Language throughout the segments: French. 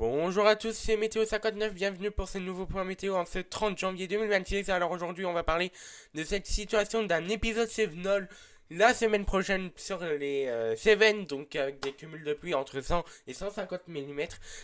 Bonjour à tous, c'est Météo59, bienvenue pour ce nouveau point météo en ce 30 janvier 2026. Alors aujourd'hui on va parler de cette situation d'un épisode Cévenol la semaine prochaine sur les Cévennes, donc avec des cumuls de pluie entre 100 et 150 mm.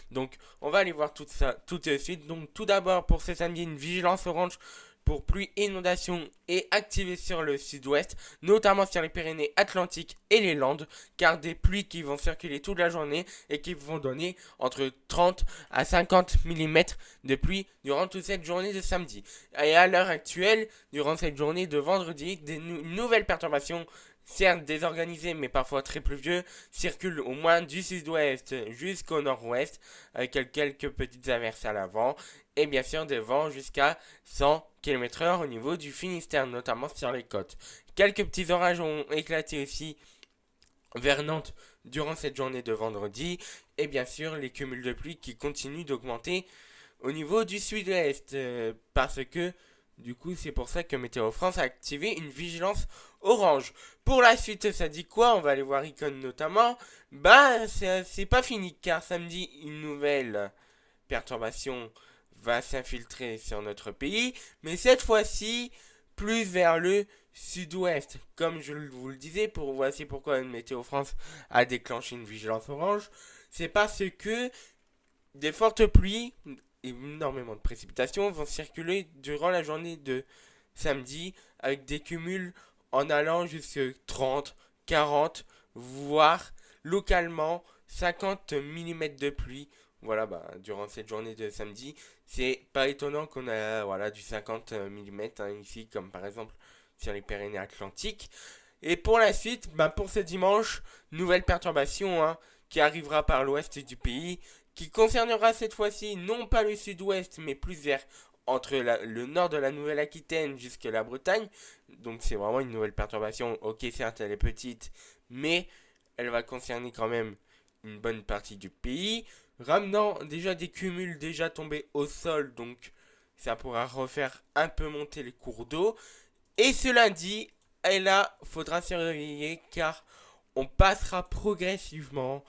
Donc on va aller voir tout ça tout de suite. Donc tout d'abord pour ce samedi, une vigilance orange pour pluie et inondation est activée sur le sud-ouest, notamment sur les Pyrénées Atlantiques et les Landes, car des pluies qui vont circuler toute la journée et qui vont donner entre 30 à 50 mm de pluie durant toute cette journée de samedi. Et à l'heure actuelle, durant cette journée de vendredi, des nouvelles perturbations, certes désorganisées mais parfois très pluvieux, circulent au moins du sud-ouest jusqu'au nord-ouest, avec quelques petites averses à l'avant, et bien sûr des vents jusqu'à 100 km/h au niveau du Finistère, notamment sur les côtes. Quelques petits orages ont éclaté aussi vers Nantes durant cette journée de vendredi, et bien sûr les cumuls de pluie qui continuent d'augmenter au niveau du sud-est, parce que du coup c'est pour ça que Météo France a activé une vigilance orange. Pour la suite, ça dit quoi? On va aller voir Icon notamment. Bah c'est pas fini, car samedi une nouvelle perturbation va s'infiltrer sur notre pays, mais cette fois-ci plus vers le sud-ouest. Comme je vous le disais, voici pourquoi Météo France a déclenché une vigilance orange. C'est parce que des fortes pluies et énormément de précipitations vont circuler durant la journée de samedi avec des cumuls en allant jusqu'à 30, 40, voire localement 50 mm de pluie. Voilà, bah, durant cette journée de samedi, c'est pas étonnant qu'on a voilà, du 50 mm ici, comme par exemple sur les Pyrénées Atlantiques. Et pour la suite, bah, pour ce dimanche, nouvelle perturbation qui arrivera par l'ouest du pays, qui concernera cette fois-ci non pas le sud-ouest, mais plus vers entre le nord de la Nouvelle-Aquitaine jusqu'à la Bretagne. Donc c'est vraiment une nouvelle perturbation. Ok, certes, elle est petite, mais elle va concerner quand même une bonne partie du pays, ramenant déjà des cumuls déjà tombés au sol, donc ça pourra refaire un peu monter les cours d'eau. Et ce lundi, et là, faudra se réveiller car on passera progressivement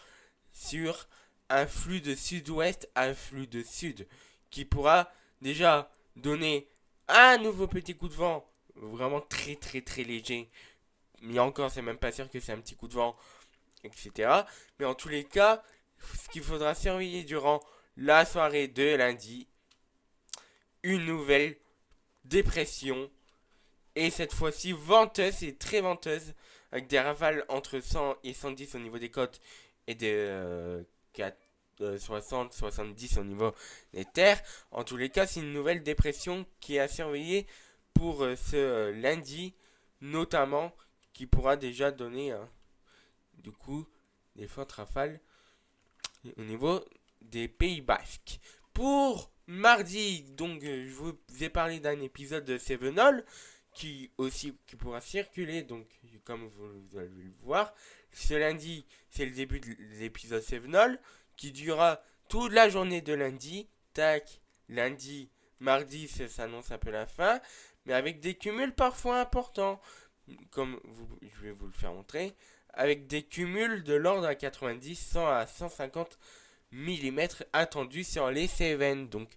sur un flux de sud-ouest à un flux de sud qui pourra déjà donner un nouveau petit coup de vent vraiment très très très léger. Mais encore, c'est même pas sûr que c'est un petit coup de vent, etc. Mais en tous les cas, ce qu'il faudra surveiller durant la soirée de lundi, une nouvelle dépression. Et cette fois-ci venteuse et très venteuse, avec des rafales entre 100 et 110 au niveau des côtes et de 60-70 au niveau des terres. En tous les cas, c'est une nouvelle dépression qui est à surveiller pour ce lundi, notamment, qui pourra déjà donner du coup des fortes rafales au niveau des Pays Basques. Pour mardi, donc je vous ai parlé d'un épisode de Sevenol qui pourra circuler, donc comme vous allez le voir. Ce lundi, c'est le début de l'épisode Sevenol qui durera toute la journée de lundi. Tac, lundi, mardi, ça s'annonce un peu la fin, mais avec des cumuls parfois importants, comme je vais vous le faire montrer, avec des cumuls de l'ordre à 90, 100 à 150 mm attendus sur les Cévennes. Donc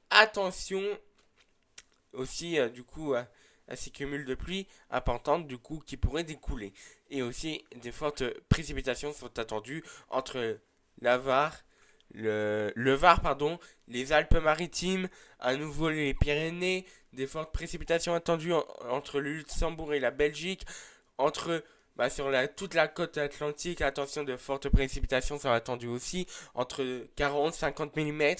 attention aussi du coup à ces cumuls de pluie importantes du coup qui pourraient découler. Et aussi des fortes précipitations sont attendues entre la Var, le Var pardon, les Alpes-Maritimes, à nouveau les Pyrénées, des fortes précipitations attendues entre le Luxembourg et la Belgique, entre sur toute la côte atlantique. Attention, de fortes précipitations sont attendues aussi, entre 40-50 mm.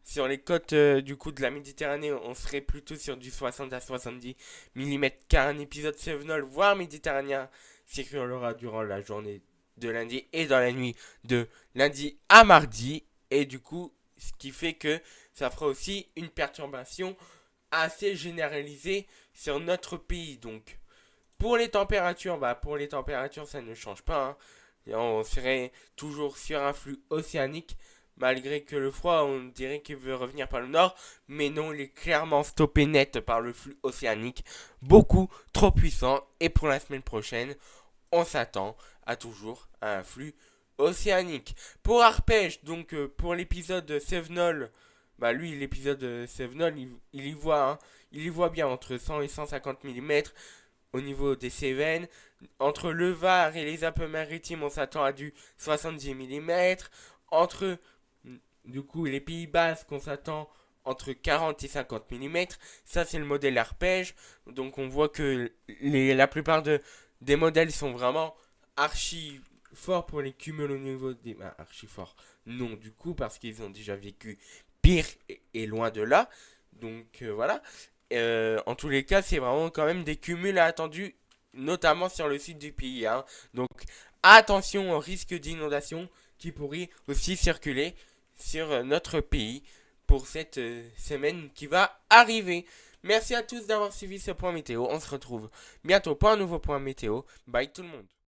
Sur les côtes du coup de la Méditerranée, on serait plutôt sur du 60 à 70 mm, car un épisode Cévenol, voire méditerranéen, circulera durant la journée de lundi et dans la nuit de lundi à mardi. Et du coup, ce qui fait que ça fera aussi une perturbation assez généralisée sur notre pays. Donc, pour les températures, ça ne change pas, hein. Et on serait toujours sur un flux océanique, malgré que le froid, on dirait qu'il veut revenir par le nord, mais non, il est clairement stoppé net par le flux océanique, beaucoup trop puissant. Et pour la semaine prochaine, on s'attend à toujours à un flux océanique. Pour Arpège, donc pour l'épisode Sevenol, bah lui l'épisode Sevenol, il y voit, hein, il y voit bien entre 100 et 150 mm au niveau des Cévennes. Entre le Var et les Alpes-Maritimes, on s'attend à du 70 mm. Entre du coup les Pays Basques, on s'attend entre 40 et 50 mm. Ça c'est le modèle arpège. Donc on voit que la plupart des modèles sont vraiment archi forts pour les cumuls au niveau des... Bah, archi forts. Non du coup parce qu'ils ont déjà vécu pire et loin de là. Donc voilà. En tous les cas, c'est vraiment quand même des cumuls attendus, notamment sur le sud du pays, hein. Donc attention au risque d'inondation qui pourrait aussi circuler sur notre pays pour cette semaine qui va arriver. Merci à tous d'avoir suivi ce point météo. On se retrouve bientôt pour un nouveau point météo. Bye tout le monde.